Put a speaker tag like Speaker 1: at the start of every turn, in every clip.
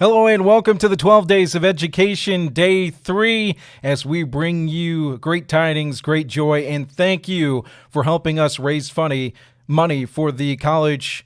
Speaker 1: Hello and welcome to the 12 Days of Education, Day 3, as we bring you great tidings, great joy, and thank you for helping us raise money for the college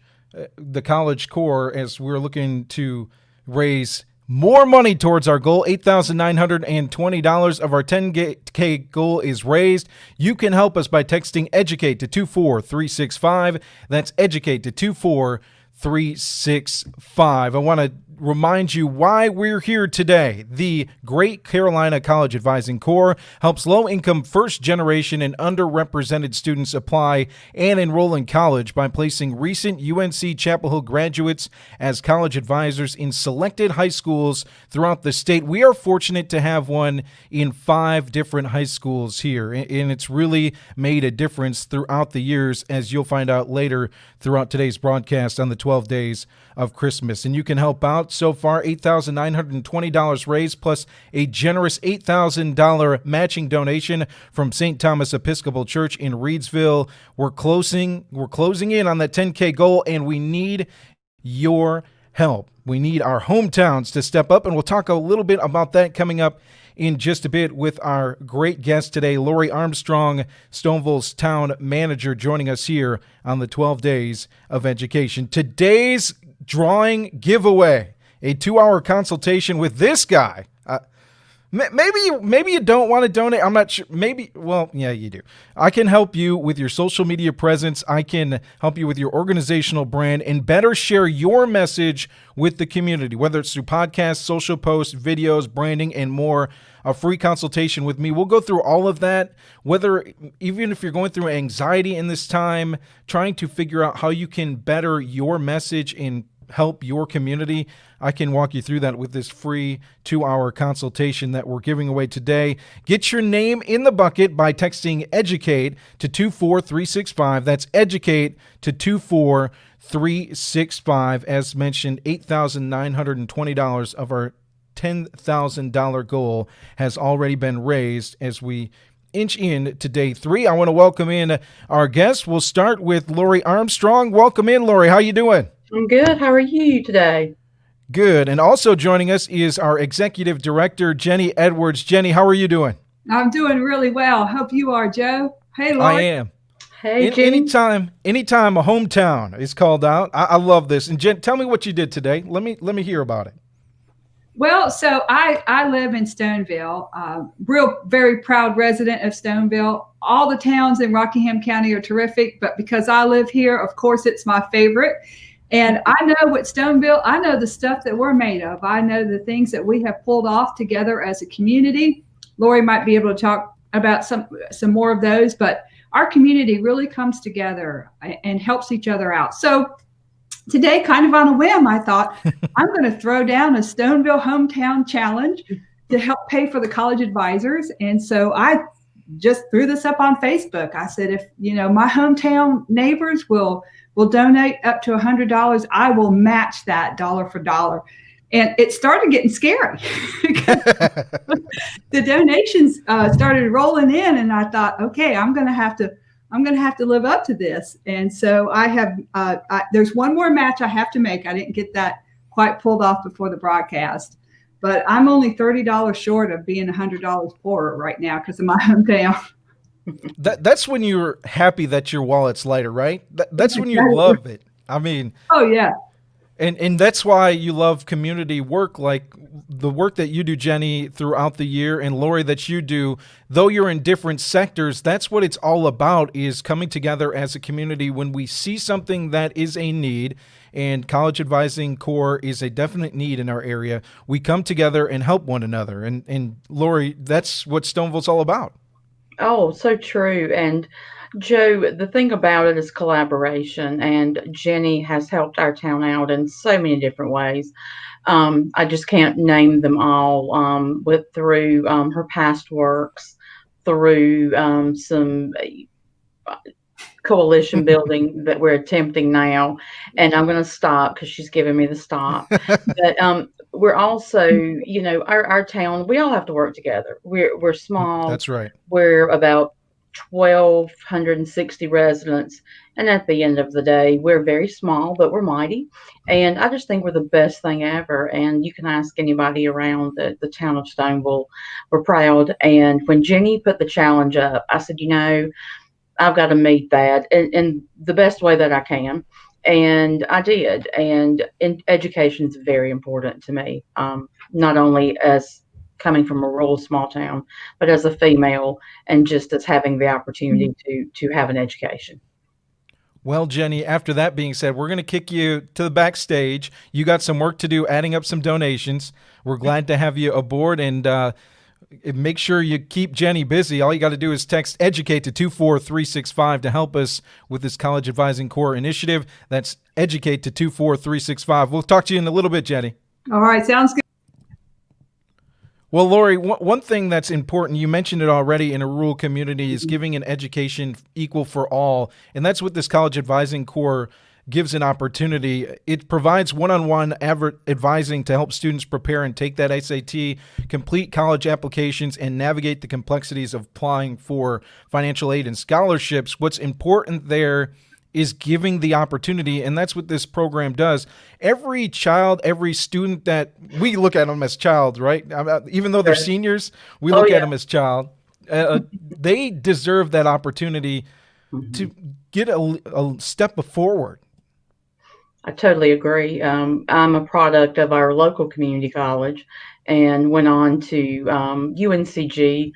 Speaker 1: corps, as we're looking to raise more money towards our goal. $8,920 of our 10K goal is raised. You can help us by texting EDUCATE to 24365. That's EDUCATE to 24365. I want to remind you why we're here today. The Great Carolina College Advising Corps helps low-income first-generation and underrepresented students apply and enroll in college by placing recent UNC Chapel Hill graduates as college advisors in selected high schools throughout the state. We are fortunate to have one in 5 different high schools here, and it's really made a difference throughout the years, as you'll find out later throughout today's broadcast on the 12 Days of Christmas. And you can help out. So far, $8,920 raised, plus a generous $8,000 matching donation from St. Thomas Episcopal Church in Reedsville. We're closing in on that 10K goal, and we need your help. We need our hometowns to step up, and we'll talk a little bit about that coming up in just a bit with our great guest today, Lori Armstrong, Stoneville's town manager, joining us here on the 12 Days of Education. Today's drawing giveaway, a 2-hour consultation with this guy. Maybe you don't want to donate. I'm not sure. Yeah, you do. I can help you with your social media presence. I can help you with your organizational brand and better share your message with the community, whether it's through podcasts, social posts, videos, branding, and more. A free consultation with me. We'll go through all of that, even if you're going through anxiety in this time, trying to figure out how you can better your message and help your community. I can walk you through that with this free 2-hour consultation that we're giving away today. Get your name in the bucket by texting EDUCATE to 24365. That's EDUCATE to 24365. As mentioned, $8,920 of our $10,000 goal has already been raised as we inch in to day 3. I want to welcome in our guests. We'll start with Lori Armstrong. Welcome in, Lori. How you doing?
Speaker 2: I'm good. How are you today?
Speaker 1: Good. And also joining us is our executive director, Jenny Edwards. Jenny, how are you doing?
Speaker 3: I'm doing really well. Hope you are, Joe. Hey, Lori.
Speaker 1: I am.
Speaker 2: Hey, Jenny.
Speaker 1: Anytime a hometown is called out, I love this. And Jen, tell me what you did today. Let me hear about it.
Speaker 3: Well, so I live in Stoneville, very proud resident of Stoneville. All the towns in Rockingham County are terrific, but because I live here, of course, it's my favorite. And I know what Stoneville, I know the stuff that we're made of. I know the things that we have pulled off together as a community. Lori might be able to talk about some more of those, but our community really comes together and helps each other out. So today, kind of on a whim, I thought I'm going to throw down a Stoneville hometown challenge to help pay for the college advisors. And so I just threw this up on Facebook. I said, if my hometown neighbors will donate up to $100, I will match that dollar for dollar. And it started getting scary. The donations started rolling in, and I thought, okay, I'm going to have to live up to this. And so I have, there's one more match I have to make. I didn't get that quite pulled off before the broadcast, but I'm only $30 short of being $100 poorer right now because of my hometown.
Speaker 1: That's when you're happy that your wallet's lighter, right? That's when you love it. I mean,
Speaker 3: oh yeah.
Speaker 1: And that's why you love community work, like the work that you do, Jenny, throughout the year, and Lori, that you do. Though you're in different sectors, that's what it's all about, is coming together as a community when we see something that is a need, and College Advising Corps is a definite need in our area. We come together and help one another. And Lori, that's what Stoneville's all about.
Speaker 2: Oh, so true. And Joe, the thing about it is collaboration, and Jenny has helped our town out in so many different ways. I just can't name them all, through her past works, through some coalition building that we're attempting now. And I'm going to stop because she's giving me the stop. But we're also, our town, we all have to work together. We're small.
Speaker 1: That's right.
Speaker 2: We're about 1,260 residents. And at the end of the day, we're very small, but we're mighty. And I just think we're the best thing ever. And you can ask anybody around the town of Stoneville. We're proud. And when Jenny put the challenge up, I said, I've got to meet that in the best way that I can. And I did. And education is very important to me, not only as coming from a rural small town, but as a female and just as having the opportunity to have an education.
Speaker 1: Well, Jenny, after that being said, we're going to kick you to the backstage. You got some work to do adding up some donations. We're glad to have you aboard, and make sure you keep Jenny busy. All you got to do is text EDUCATE to 24365 to help us with this College Advising Corps initiative. That's EDUCATE to 24365. We'll talk to you in a little bit, Jenny.
Speaker 3: All right, sounds good.
Speaker 1: Well, Lori, one thing that's important, you mentioned it already, in a rural community is giving an education equal for all. And that's what this College Advising Corps gives an opportunity. It provides one-on-one advising to help students prepare and take that SAT, complete college applications, and navigate the complexities of applying for financial aid and scholarships. What's important there is giving the opportunity, and that's what this program does. Every child, every student that we look at them as child, right? Even though they're seniors, we look at them as child. They deserve that opportunity to get a step forward.
Speaker 2: I totally agree. I'm a product of our local community college and went on to UNCG,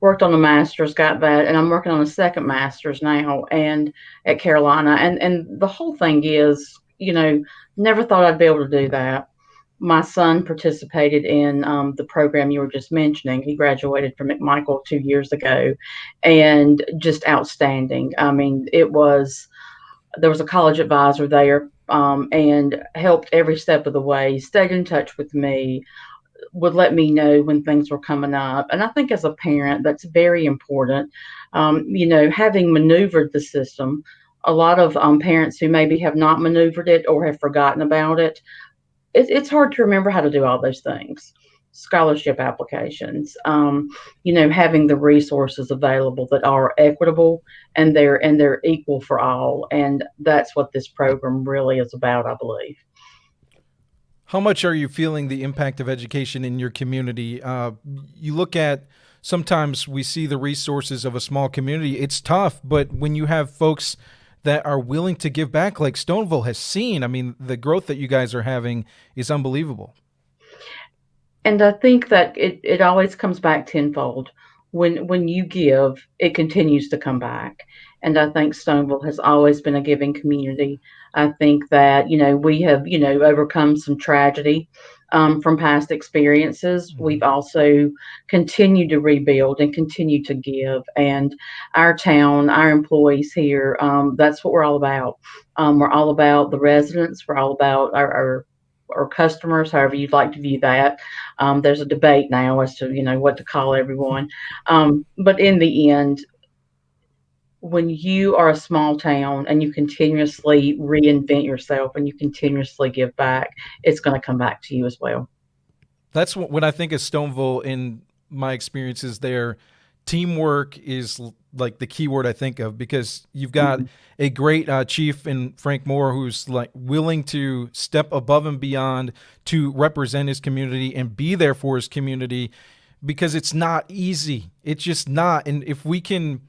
Speaker 2: worked on a master's, got that, and I'm working on a second master's now and at Carolina. And the whole thing is, never thought I'd be able to do that. My son participated in the program you were just mentioning. He graduated from McMichael 2 years ago, and just outstanding. I mean, there was a college advisor there, and helped every step of the way, stayed in touch with me, would let me know when things were coming up. And I think as a parent, that's very important. Having maneuvered the system, a lot of parents who maybe have not maneuvered it or have forgotten about it, it's hard to remember how to do all those things. Scholarship applications, having the resources available that are equitable and they're equal for all. And that's what this program really is about, I believe.
Speaker 1: How much are you feeling the impact of education in your community? You look at, sometimes we see the resources of a small community. It's tough, but when you have folks that are willing to give back, like Stoneville has seen, I mean, the growth that you guys are having is unbelievable.
Speaker 2: And I think that it always comes back tenfold. When you give, it continues to come back. And I think Stoneville has always been a giving community. I think that, we have, overcome some tragedy from past experiences. We've also continued to rebuild and continue to give. And our town, our employees here, that's what we're all about. We're all about the residents. We're all about our customers, however you'd like to view that. There's a debate now as to, what to call everyone. But in the end, when you are a small town and you continuously reinvent yourself and you continuously give back, it's going to come back to you as well.
Speaker 1: That's what I think of Stoneville in my experiences there. Teamwork is like the key word I think of, because you've got a great chief in Frank Moore who's like willing to step above and beyond to represent his community and be there for his community, because it's not easy. It's just not. And if we can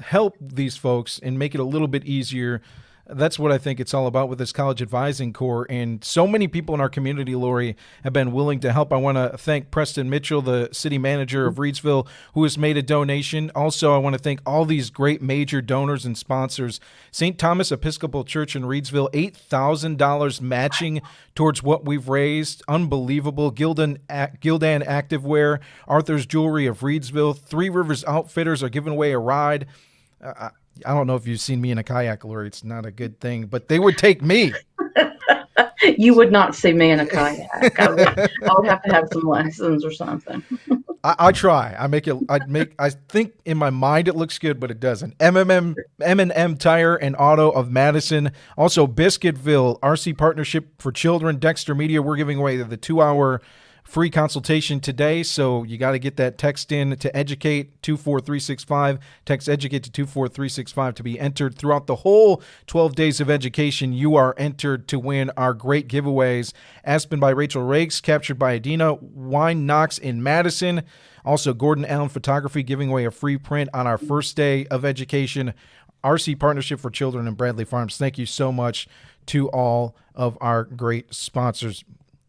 Speaker 1: help these folks and make it a little bit easier, that's what I think it's all about with this College Advising Corps. And so many people in our community, Lori, have been willing to help. I want to thank Preston Mitchell, the city manager of Reidsville, who has made a donation. Also, I want to thank all these great major donors and sponsors. St. Thomas Episcopal Church in Reidsville, $8,000 matching towards what we've raised. Unbelievable. Gildan Activewear, Arthur's Jewelry of Reidsville, Three Rivers Outfitters are giving away a ride. I don't know if you've seen me in a kayak, Lori. It's not a good thing, but they would take me.
Speaker 2: You would not see me in a kayak. I would have to have some lessons or something.
Speaker 1: I try. I think in my mind it looks good, but it doesn't. M&M Tire and Auto of Madison. Also Biscuitville, RC Partnership for Children, Dexter Media. We're giving away the 2-hour free consultation today. So you got to get that text in to educate 24365. Text educate to 24365 to be entered throughout the whole 12 days of education. You are entered to win our great giveaways. Aspen by Rachel Rakes, captured by Adina, Wine Knox in Madison. Also, Gordon Allen Photography giving away a free print on our first day of education. RC Partnership for Children and Bradley Farms. Thank you so much to all of our great sponsors.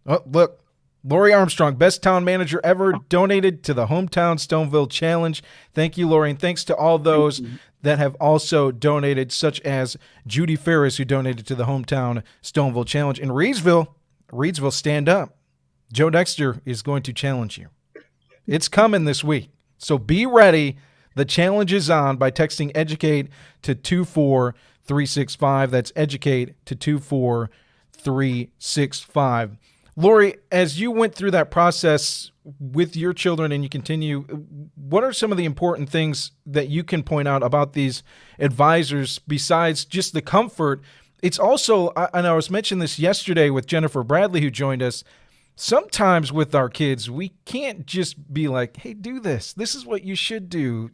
Speaker 1: Oh, look, Lori Armstrong, best town manager ever, donated to the Hometown Stoneville Challenge. Thank you, Lori, and thanks to all those that have also donated, such as Judy Ferris, who donated to the Hometown Stoneville Challenge. In Reedsville, stand up. Joe Dexter is going to challenge you. It's coming this week, so be ready. The challenge is on by texting EDUCATE to 24365. That's EDUCATE to 24365. Lori, as you went through that process with your children and you continue, what are some of the important things that you can point out about these advisors besides just the comfort? It's also, and I was mentioning this yesterday with Jennifer Bradley, who joined us, sometimes with our kids, we can't just be like, hey, do this. This is what you should do.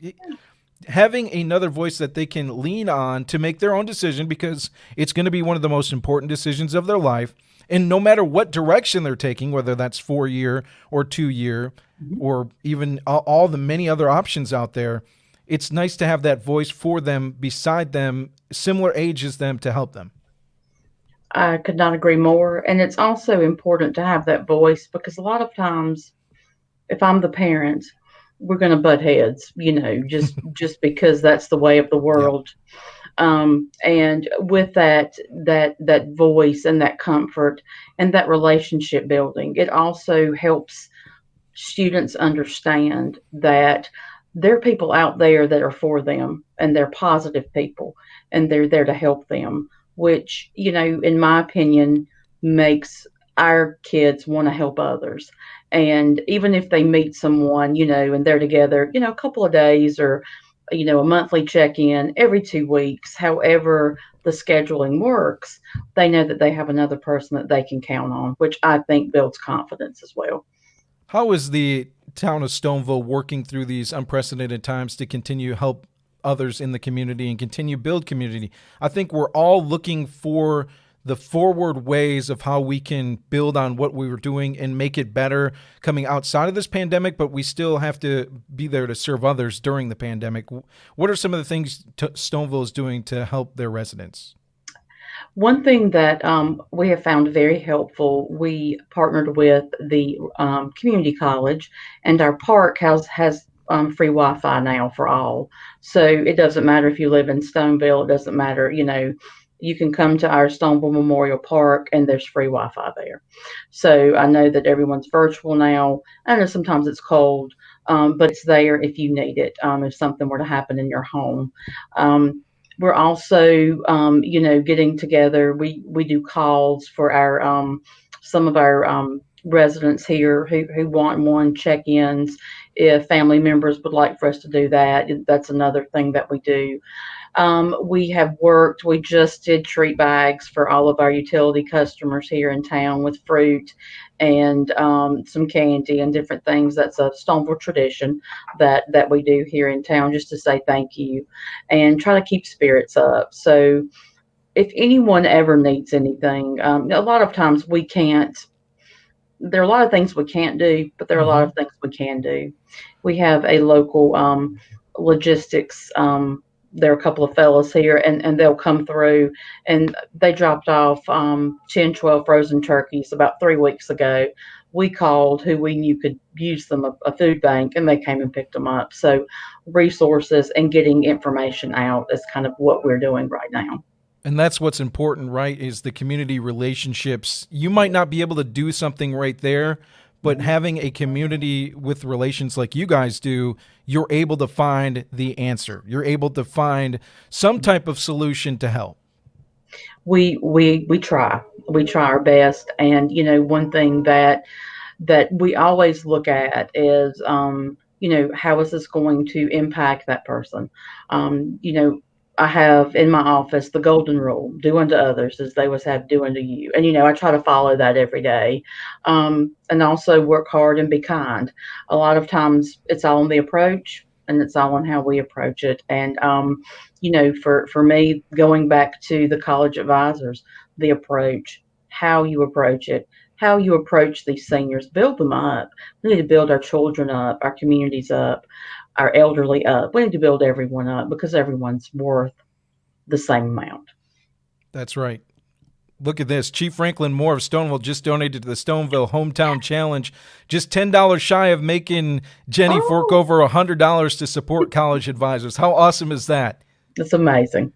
Speaker 1: Having another voice that they can lean on to make their own decision, because it's going to be one of the most important decisions of their life. And no matter what direction they're taking, whether that's 4-year or 2-year, or even all the many other options out there, it's nice to have that voice for them, beside them, similar age as them, to help them.
Speaker 2: I could not agree more. And it's also important to have that voice, because a lot of times, if I'm the parent, we're going to butt heads, just because that's the way of the world. Yeah. And with that voice and that comfort and that relationship building, it also helps students understand that there are people out there that are for them, and they're positive people, and they're there to help them, which, in my opinion, makes our kids want to help others. And even if they meet someone, and they're together, a couple of days, or, a monthly check-in every 2 weeks, however the scheduling works, they know that they have another person that they can count on, which I think builds confidence as well.
Speaker 1: How is the town of Stoneville working through these unprecedented times to continue to help others in the community and continue to build community? I think we're all looking for the forward ways of how we can build on what we were doing and make it better coming outside of this pandemic, but we still have to be there to serve others during the pandemic. What are some of the things Stoneville is doing to help their residents?
Speaker 2: One thing that we have found very helpful, we partnered with the community college, and our park has free Wi-Fi now for all. So it doesn't matter if you live in Stoneville, it doesn't matter, you can come to our Stoneville Memorial Park and there's free Wi-Fi there. So I know that everyone's virtual now. I know sometimes it's cold, but it's there if you need it, if something were to happen in your home. We're also, getting together. We do calls for our some of our residents here who want one check-ins. If family members would like for us to do that, that's another thing that we do. We just did treat bags for all of our utility customers here in town with fruit and some candy and different things. That's a Stoneville tradition that we do here in town, just to say thank you and try to keep spirits up. So if anyone ever needs anything, a lot of times we can't. There are a lot of things we can't do, but there are a lot of things we can do. We have a local logistics. There are a couple of fellows here, and they'll come through, and they dropped off 10, 12 frozen turkeys about 3 weeks ago. We called who we knew could use them, a food bank, and they came and picked them up. So resources and getting information out is kind of what we're doing right now.
Speaker 1: And that's what's important, right, is the community relationships. You might not be able to do something right there, but having a community with relations like you guys do, you're able to find the answer. You're able to find some type of solution to help.
Speaker 2: We try. We try our best. And, one thing that we always look at is, how is this going to impact that person? I have in my office the golden rule: do unto others as they would have do unto you. And I try to follow that every day, and also work hard and be kind. A lot of times, it's all in the approach, and it's all on how we approach it. And for me, going back to the college advisors, the approach, how you approach it, how you approach these seniors, build them up. We need to build our children up, our communities up, our elderly up. We need to build everyone up because everyone's worth the same amount.
Speaker 1: That's right. Look at this. Chief Franklin Moore of Stoneville just donated to the Stoneville Hometown Challenge, just $10 shy of making Jenny fork over $100 to support college advisors. How awesome is that?
Speaker 2: It's amazing.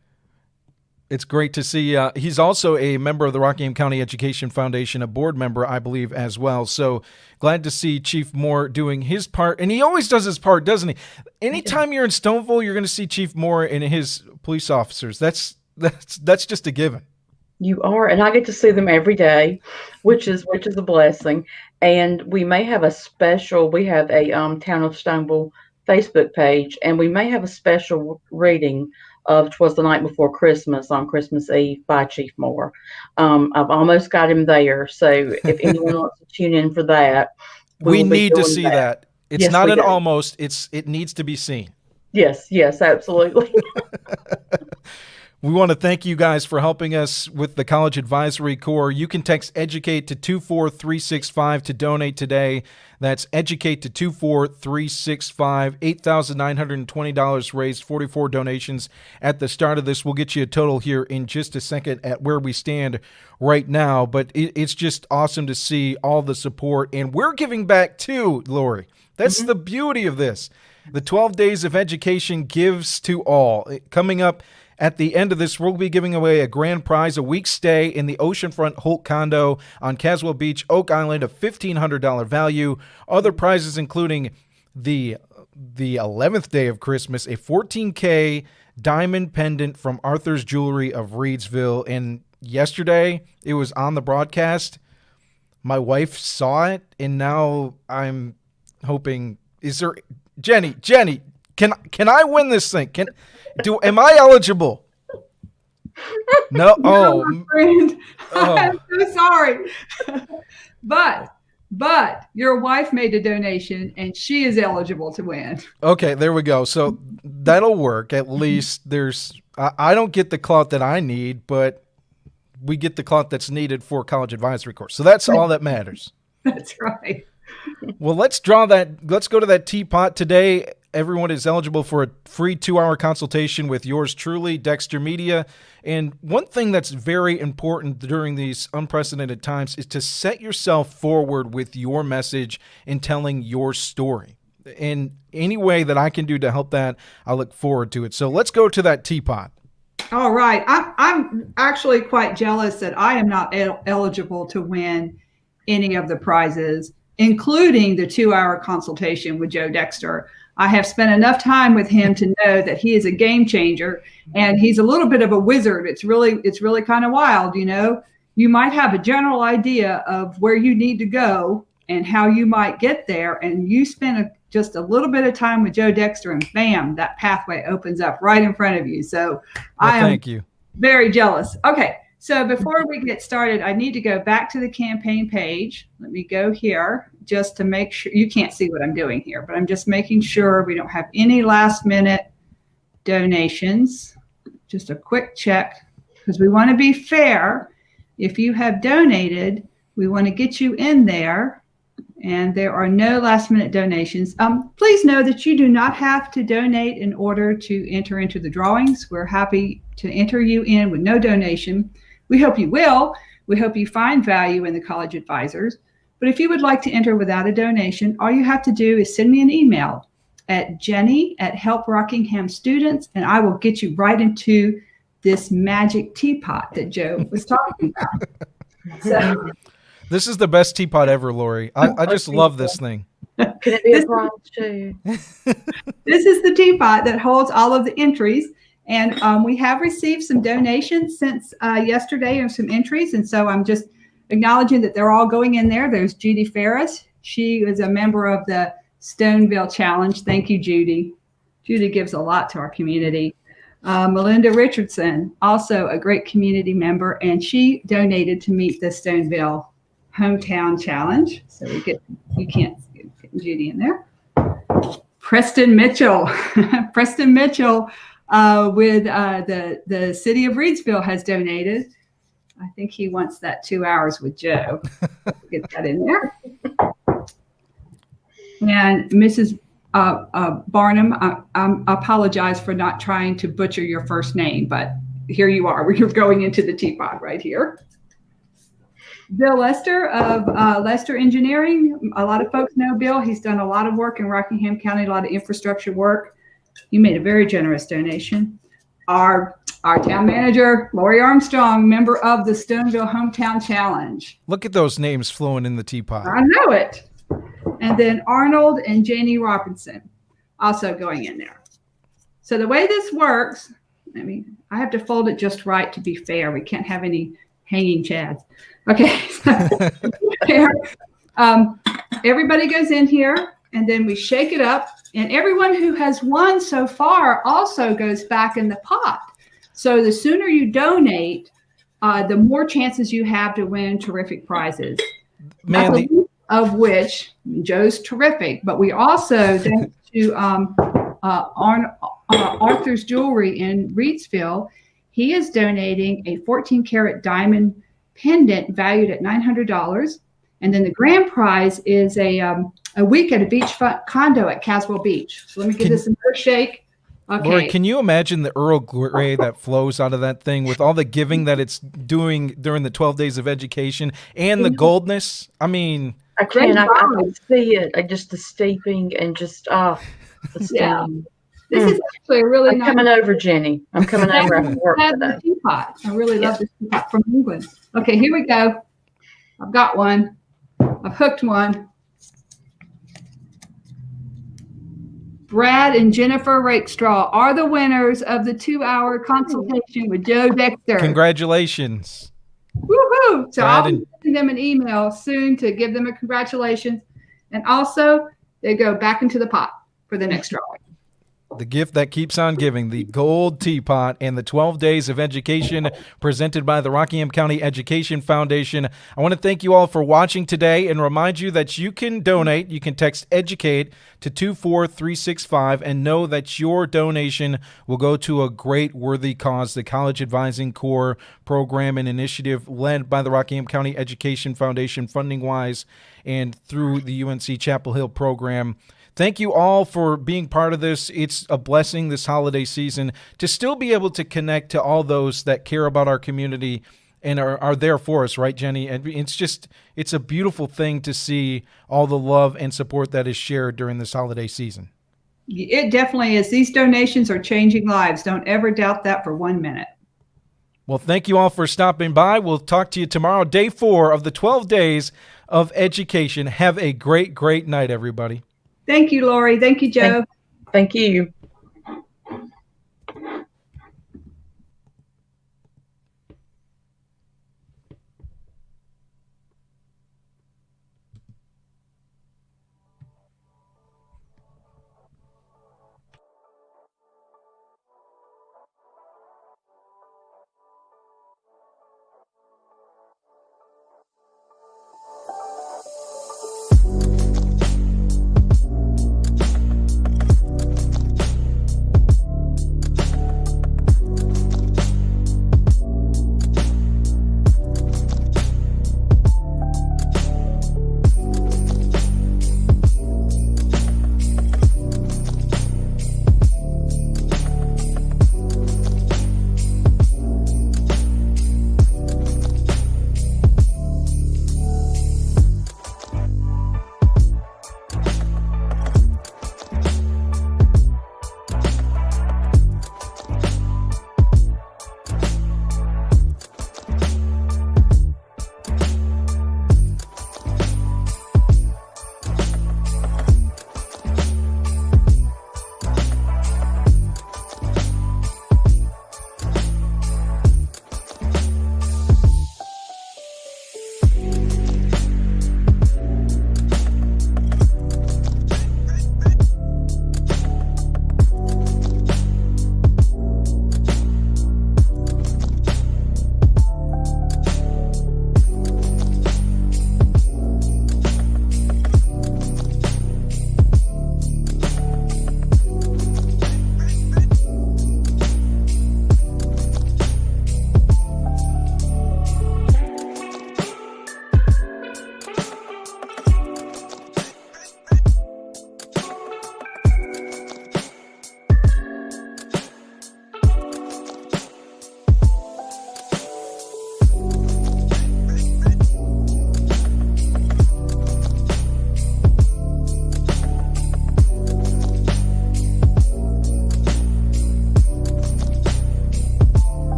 Speaker 1: It's great to see. He's also a member of the Rockingham County Education Foundation, a board member, I believe, as well. So glad to see Chief Moore doing his part. And he always does his part, doesn't he? Anytime you're in Stoneville, you're going to see Chief Moore and his police officers. That's just a given.
Speaker 2: You are, and I get to see them every day, which is a blessing. And we may have a special. We have a Town of Stoneville Facebook page, and we may have a special reading of "'Twas the Night Before Christmas" on Christmas Eve by Chief Moore. I've almost got him there, so if anyone wants to tune in for that,
Speaker 1: we need to see that. It's
Speaker 2: yes,
Speaker 1: not an almost; it needs to be seen.
Speaker 2: Yes, absolutely.
Speaker 1: We want to thank you guys for helping us with the College Advisory Corps. You can text EDUCATE to 24365 to donate today. That's EDUCATE to 24365. $8,920 raised, 44 donations at the start of this. We'll get you a total here in just a second at where we stand right now. But it's just awesome to see all the support. And we're giving back too, Lori. That's the beauty of this. The 12 Days of Education gives to all. Coming up at the end of this, we'll be giving away a grand prize, a week's stay in the oceanfront Holt condo on Caswell Beach, Oak Island, of $1,500 value. Other prizes including the 11th day of Christmas, a $14K diamond pendant from Arthur's Jewelry of Reedsville. And yesterday, it was on the broadcast. My wife saw it, and now I'm hoping, Jenny, can I win this thing? Am I eligible? No.
Speaker 3: Oh, my friend. I'm so sorry. But your wife made a donation and she is eligible to win.
Speaker 1: Okay, there we go. So that'll work. At least I don't get the clout that I need, but we get the clout that's needed for College Advisory Corps. So that's all that matters.
Speaker 3: That's right.
Speaker 1: Well, let's go to that teapot today. Everyone is eligible for a free 2-hour consultation with yours truly, Dexter Media. And one thing that's very important during these unprecedented times is to set yourself forward with your message in telling your story. In any way that I can do to help that, I look forward to it. So let's go to that teapot.
Speaker 3: All right. I'm actually quite jealous that I am not eligible to win any of the prizes, including the 2-hour consultation with Joe Dexter. I have spent enough time with him to know that he is a game changer, and he's a little bit of a wizard. It's really kind of wild. You might have a general idea of where you need to go and how you might get there, and you spend just a little bit of time with Joe Dexter, and bam, that pathway opens up right in front of you. So I am
Speaker 1: thank you.
Speaker 3: Very jealous. Okay. So before we get started, I need to go back to the campaign page. Let me go here just to make sure. You can't see what I'm doing here, but I'm just making sure we don't have any last minute donations. Just a quick check, because we want to be fair. If you have donated, we want to get you in there, and there are no last minute donations. Please know that you do not have to donate in order to enter into the drawings. We're happy to enter you in with no donation. We hope you will. We hope you find value in the college advisors. But if you would like to enter without a donation, all you have to do is send me an email at Jenny@Help Rockingham Students, and I will get you right into this magic teapot that Joe was talking about. So,
Speaker 1: this is the best teapot ever, Lori. I just love this thing.
Speaker 2: Can it be a prize too?
Speaker 3: This is the teapot that holds all of the entries. And we have received some donations since yesterday and some entries. And so I'm just acknowledging that they're all going in there. There's Judy Ferris. She is a member of the Stoneville Challenge. Thank you, Judy. Judy gives a lot to our community. Melinda Richardson, also a great community member, and she donated to meet the Stoneville Hometown Challenge. So you can't get Judy in there. Preston Mitchell, Preston Mitchell with the city of Reidsville has donated. I think he wants that 2 hours with Joe. Get that in there. And Mrs. Barnum, I apologize for not trying to butcher your first name, but here you are. You're going into the teapot right here. Bill Lester of Lester Engineering. A lot of folks know Bill. He's done a lot of work in Rockingham County, a lot of infrastructure work. He made a very generous donation. Our town manager, Lori Armstrong, member of the Stoneville Hometown Challenge.
Speaker 1: Look at those names flowing in the teapot.
Speaker 3: I know it. And then Arnold and Janie Robinson also going in there. So the way this works, I have to fold it just right to be fair. We can't have any hanging chads. Okay. Everybody goes in here and then we shake it up. And everyone who has won so far also goes back in the pot. So the sooner you donate, the more chances you have to win terrific prizes.
Speaker 1: Man,
Speaker 3: of which Joe's terrific, but we also thanks to Arthur's Jewelry in Reidsville, he is donating a 14-karat diamond pendant valued at $900, and then the grand prize is a week at a beachfront condo at Caswell Beach. So let me give this another shake. Okay.
Speaker 1: Lori, can you imagine the Earl Grey that flows out of that thing with all the giving that it's doing during the 12 days of education and the goldness? I mean,
Speaker 2: I can see it. Just the steeping and just the steam.
Speaker 3: Yeah. This is actually a really nice.
Speaker 2: I'm coming over, Jenny. I'm coming over after work today.
Speaker 3: Teapot. I really love this teapot from England. Okay, here we go. I've got one. I've hooked one. Brad and Jennifer Rakestraw are the winners of the 2-hour consultation with Joe Dexter.
Speaker 1: Congratulations.
Speaker 3: Woohoo! So
Speaker 1: Brad
Speaker 3: I'll be sending them an email soon to give them a congratulations. And also, they go back into the pot for the next drawing.
Speaker 1: The gift that keeps on giving, the gold teapot and the 12 days of education presented by the Rockingham County Education Foundation. I want to thank you all for watching today and remind you that you can donate. You can text EDUCATE to 24365 and know that your donation will go to a great worthy cause, the College Advising Corps program and initiative led by the Rockingham County Education Foundation funding-wise and through the UNC Chapel Hill program. Thank you all for being part of this. It's a blessing this holiday season to still be able to connect to all those that care about our community and are there for us, right, Jenny? And it's a beautiful thing to see all the love and support that is shared during this holiday season.
Speaker 3: It definitely is. These donations are changing lives. Don't ever doubt that for 1 minute.
Speaker 1: Well, thank you all for stopping by. We'll talk to you tomorrow, day 4 of the 12 days of education. Have a great, great night, everybody.
Speaker 3: Thank you, Lori. Thank you, Joe.
Speaker 2: Thank you.